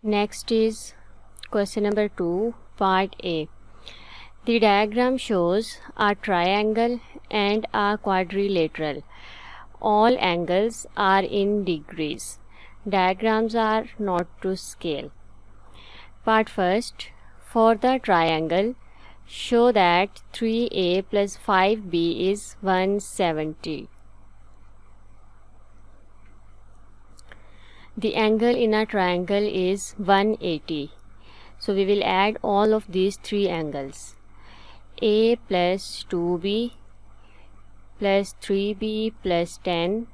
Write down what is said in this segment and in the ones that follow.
Next is question number 2, part A. The diagram shows a triangle and a quadrilateral. All angles are in degrees. Diagrams are not to scale. Part first. For the triangle, show that 3a plus 5b is 170. The angle in a triangle is 180. So we will add all of these three angles. A plus 2b plus 3b plus 10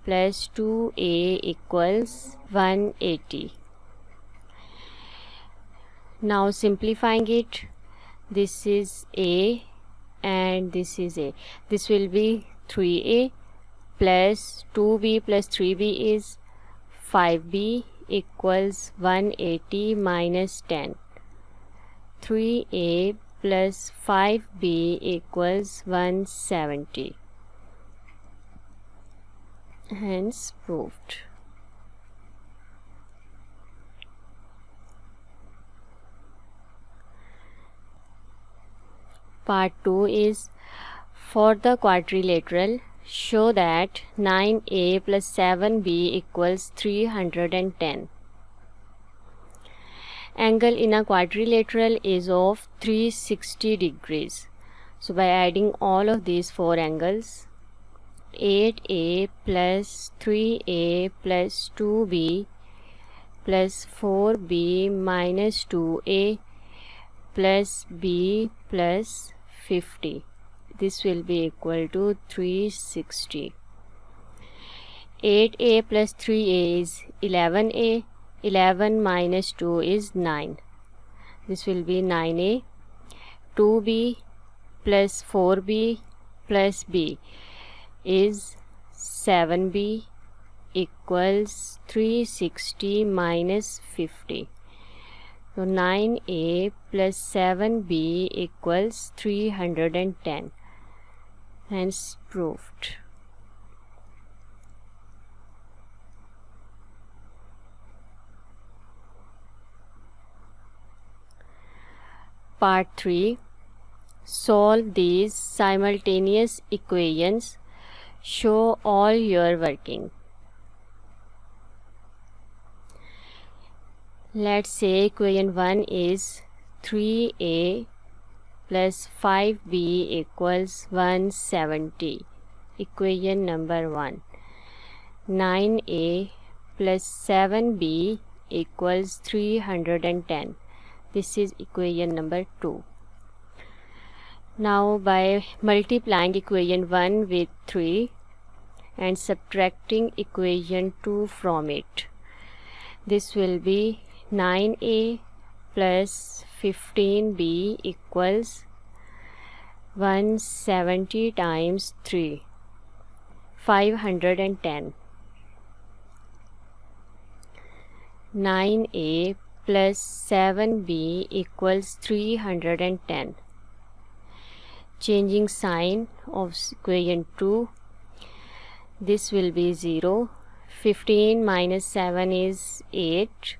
plus 2a equals 180. Now simplifying it, this is a and this is a. This will be 3a plus 2b plus 3b is 5b equals 180 minus 10. 3a plus 5b equals 170. Hence proved. Part 2 is for the quadrilateral, show that 9a plus 7b equals 310. Angle in a quadrilateral is of 360 degrees. So by adding all of these four angles, 8a plus 3a plus 2b plus 4b minus 2a plus b plus 50. This will be equal to 360. 8a plus 3a is 11a. 11 minus 2 is 9. This will be 9a. 2b plus 4b plus b is 7b equals 360 minus 50. So 9a plus 7b equals 310. Hence proved. Part 3. Solve these simultaneous equations. Show all your working. Let's say equation 1 is 3a plus 5b equals 170. Equation number 1. 9a plus 7b equals 310. This is equation number 2. Now by multiplying equation 1 with 3 and subtracting equation 2 from it, this will be 9a plus 15b equals 170 times 3, 510. 9a plus 7b equals 310. Changing sign of equation 2, this will be 0. 15 minus 7 is 8.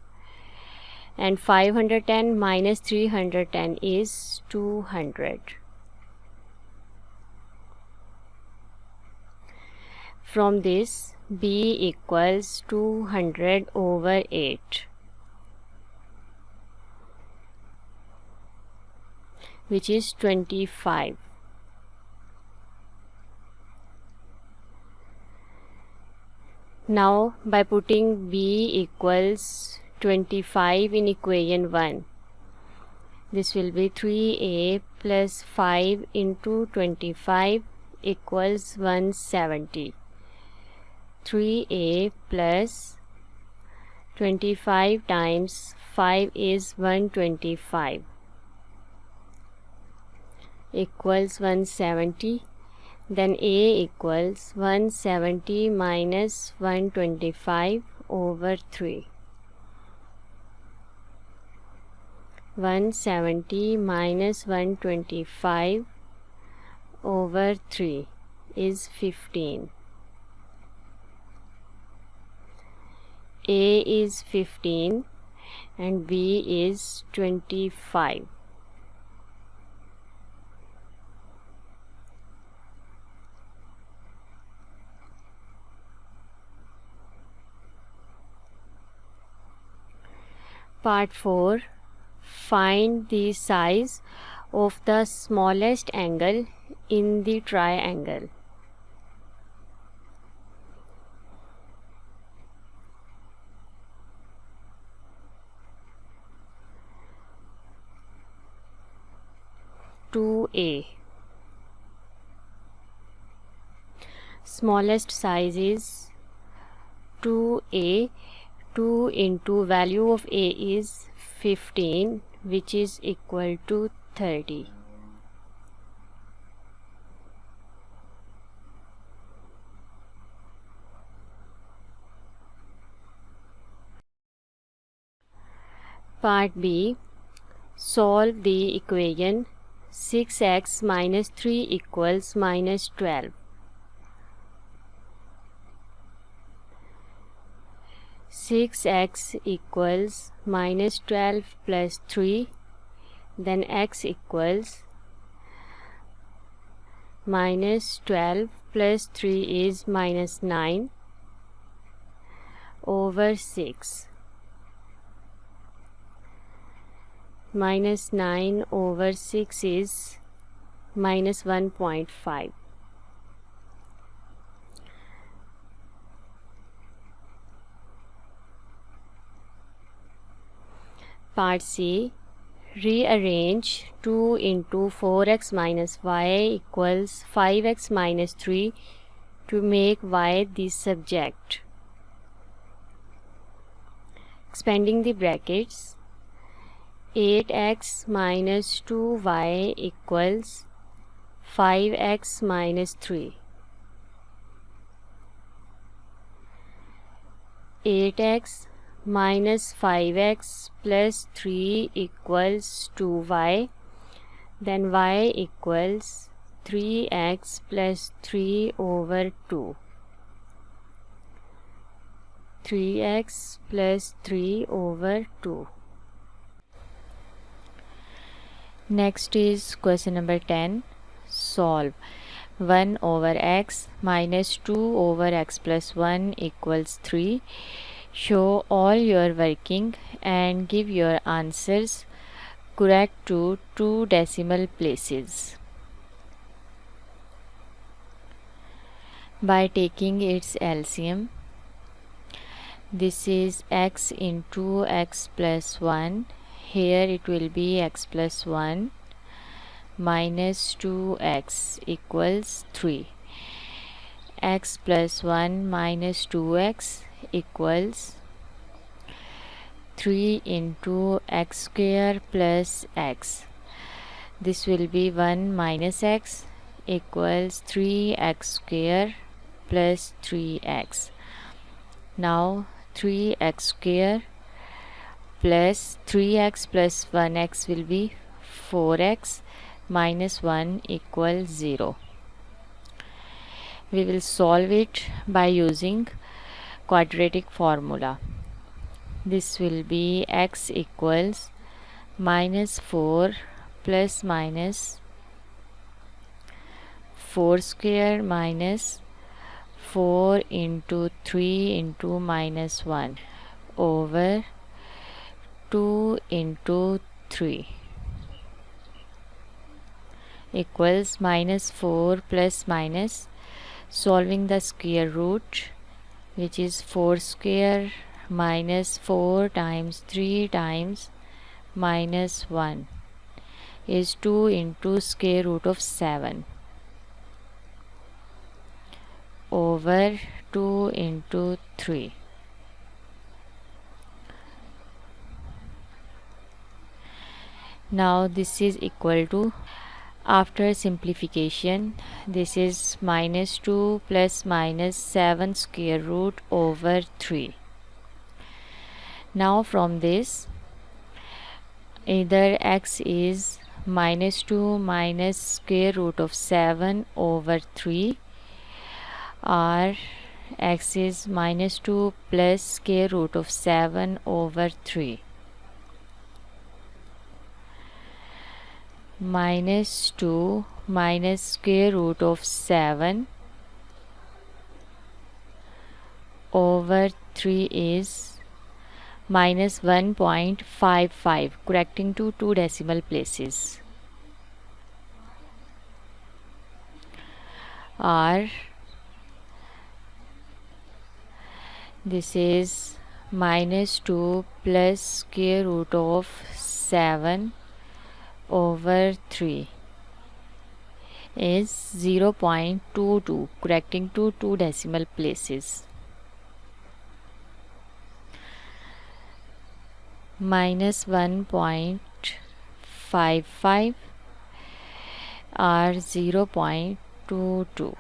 And 510 minus 310 is 200. From this, b equals 200 over 8, which is 25. Now by putting b equals 25 in equation 1, this will be 3a plus 5 into 25 equals 170. 3a plus 25 times 5 is 125 equals 170. Then a equals 170 minus 125 over 3. 170 minus 125 over 3 is 15. A is 15 and B is 25. Part 4. Find the size of the smallest angle in the triangle. A. Smallest size is 2A. 2 into value of A is 15, which is equal to 30. Part B. Solve the equation 6x minus 3 equals minus 12. 6x equals minus 12 plus 3, then x equals minus 12 plus 3 is minus 9 over 6. Minus 9 over 6 is minus 1.5. Part C. Rearrange 2 into 4x minus y equals 5x minus 3 to make y the subject. Expanding the brackets, 8x minus 2y equals 5x minus 3. 8x minus 5x plus 3 equals 2y, then y equals 3x plus 3 over 2. 3x plus 3 over 2. Next is question number 10. Solve 1 over x minus 2 over x plus 1 equals 3. Show all your working and give your answers correct to 2 decimal places. By taking its LCM, this is x into x plus 1. Here it will be x plus 1 minus 2x equals 3. X plus 1 minus 2x equals 3 into x square plus x. This will be 1 minus x equals 3x square plus 3x. Now 3x square plus 3x plus 1x will be 4x minus 1 equals 0. We will solve it by using quadratic formula. This will be x equals minus 4 plus minus 4 square minus 4 into 3 into minus 1 over 2 into 3 equals minus 4 plus minus, solving the square root, which is 4 square minus 4 times 3 times minus 1 is 2 into square root of 7 over 2 into 3. Now this is equal to, after simplification, this is minus 2 plus minus 7 square root over 3. Now from this, either x is minus 2 minus square root of 7 over 3, or x is minus 2 plus square root of 7 over 3. -2 minus square root of 7 over 3 is -1.55, correcting to 2 decimal places. Or this is -2 plus square root of 7 over 3 is 0.22, correcting to 2 decimal places. -1.55 or 0.22.